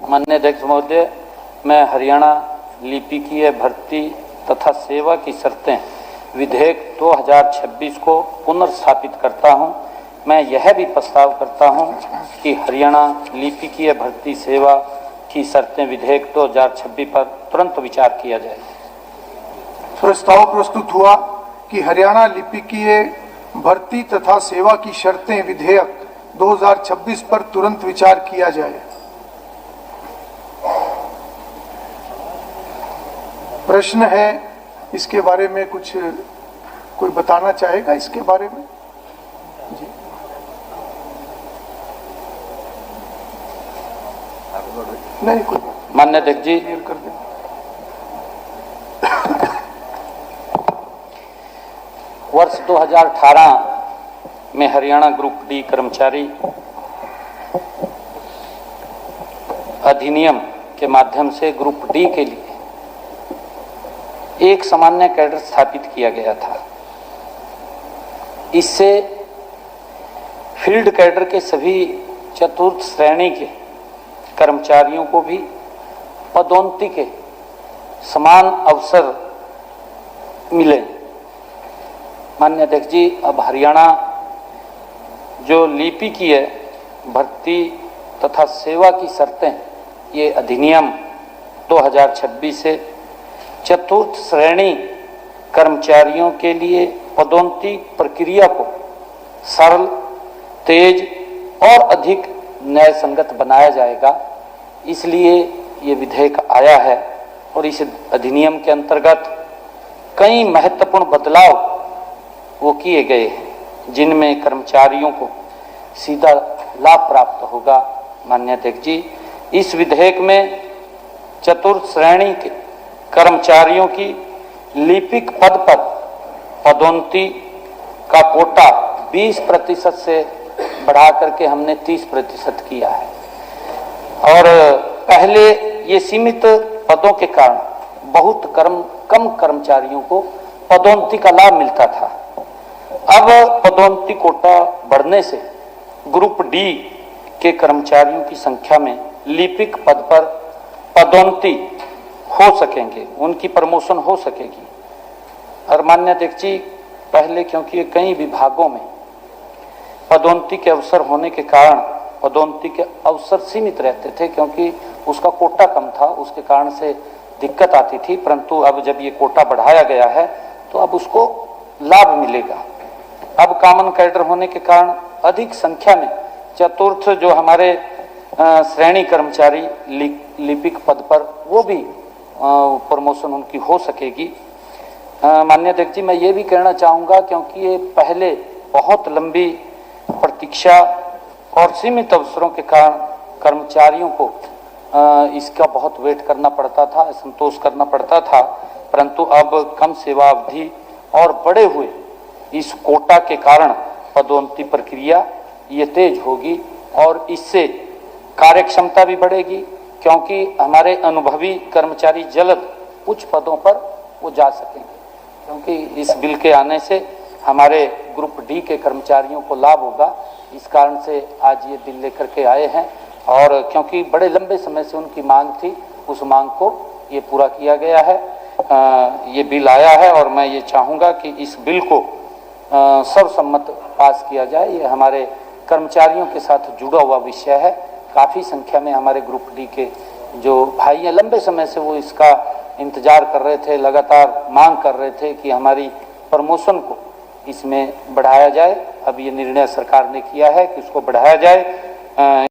माननीय अध्यक्ष महोदय, मैं हरियाणा लिपिकीय भर्ती तथा सेवा की शर्तें विधेयक 2026 को पुनर्स्थापित करता हूं। मैं यह भी प्रस्ताव करता हूं कि हरियाणा लिपिकीय भर्ती सेवा की शर्तें विधेयक 2026 पर तुरंत विचार किया जाए। प्रस्ताव प्रस्तुत हुआ कि हरियाणा लिपिकीय भर्ती तथा सेवा की शर्तें विधेयक 2026 पर तुरंत विचार किया जाए। प्रश्न है, इसके बारे में कुछ कोई बताना चाहेगा? इसके बारे में जी। नहीं, कोई माननीय अध्यक्ष जी, कर दें। वर्ष 2018 में हरियाणा ग्रुप डी कर्मचारी अधिनियम के माध्यम से ग्रुप डी के लिए एक सामान्य कैडर स्थापित किया गया था। इससे फील्ड कैडर के सभी चतुर्थ श्रेणी के कर्मचारियों को भी पदोन्नति के समान अवसर मिले। माननीय अध्यक्ष जी, अब हरियाणा जो लिपिकीय भर्ती तथा सेवा की शर्तें, ये अधिनियम 2026 से चतुर्थ श्रेणी कर्मचारियों के लिए पदोन्नति प्रक्रिया को सरल, तेज और अधिक न्याय संगत बनाया जाएगा। इसलिए ये विधेयक आया है और इस अधिनियम के अंतर्गत कई महत्वपूर्ण बदलाव वो किए गए हैं, जिनमें कर्मचारियों को सीधा लाभ प्राप्त होगा। माननीय अध्यक्ष जी, इस विधेयक में चतुर्थ श्रेणी के कर्मचारियों की लिपिक पद पर पदोन्नति का कोटा 20% से बढ़ा करके हमने 30% किया है। और पहले ये सीमित पदों के कारण बहुत कम कर्मचारियों को पदोन्नति का लाभ मिलता था। अब पदोन्नति कोटा बढ़ने से ग्रुप डी के कर्मचारियों की संख्या में लिपिक पद पर पदोन्नति हो सकेंगे, उनकी प्रमोशन हो सकेगी। और माननीय अध्यक्ष जी, पहले क्योंकि कई विभागों में पदोन्नति के अवसर होने के कारण पदोन्नति के अवसर सीमित रहते थे, क्योंकि उसका कोटा कम था, उसके कारण से दिक्कत आती थी। परंतु अब जब ये कोटा बढ़ाया गया है तो अब उसको लाभ मिलेगा। अब कॉमन कैडर होने के कारण अधिक संख्या में चतुर्थ जो हमारे श्रेणी कर्मचारी लिपिक पद पर वो भी प्रमोशन उनकी हो सकेगी। माननीय अध्यक्ष जी, मैं ये भी कहना चाहूँगा, क्योंकि ये पहले बहुत लंबी प्रतीक्षा और सीमित अवसरों के कारण कर्मचारियों को इसका बहुत वेट करना पड़ता था, संतोष करना पड़ता था। परंतु अब कम सेवा अवधि और बढ़े हुए इस कोटा के कारण पदोन्नति प्रक्रिया ये तेज होगी और इससे कार्यक्षमता भी बढ़ेगी, क्योंकि हमारे अनुभवी कर्मचारी जल्द उच्च पदों पर वो जा सकेंगे। क्योंकि इस बिल के आने से हमारे ग्रुप डी के कर्मचारियों को लाभ होगा। इस कारण से आज ये बिल लेकर के आए हैं, और क्योंकि बड़े लंबे समय से उनकी मांग थी, उस मांग को ये पूरा किया गया है। ये बिल आया है और मैं ये चाहूँगा कि इस बिल को सर्वसम्मत पास किया जाए। ये हमारे कर्मचारियों के साथ जुड़ा हुआ विषय है। काफ़ी संख्या में हमारे ग्रुप डी के जो भाई हैं, लंबे समय से वो इसका इंतजार कर रहे थे, लगातार मांग कर रहे थे कि हमारी प्रमोशन को इसमें बढ़ाया जाए। अब ये निर्णय सरकार ने किया है कि उसको बढ़ाया जाए।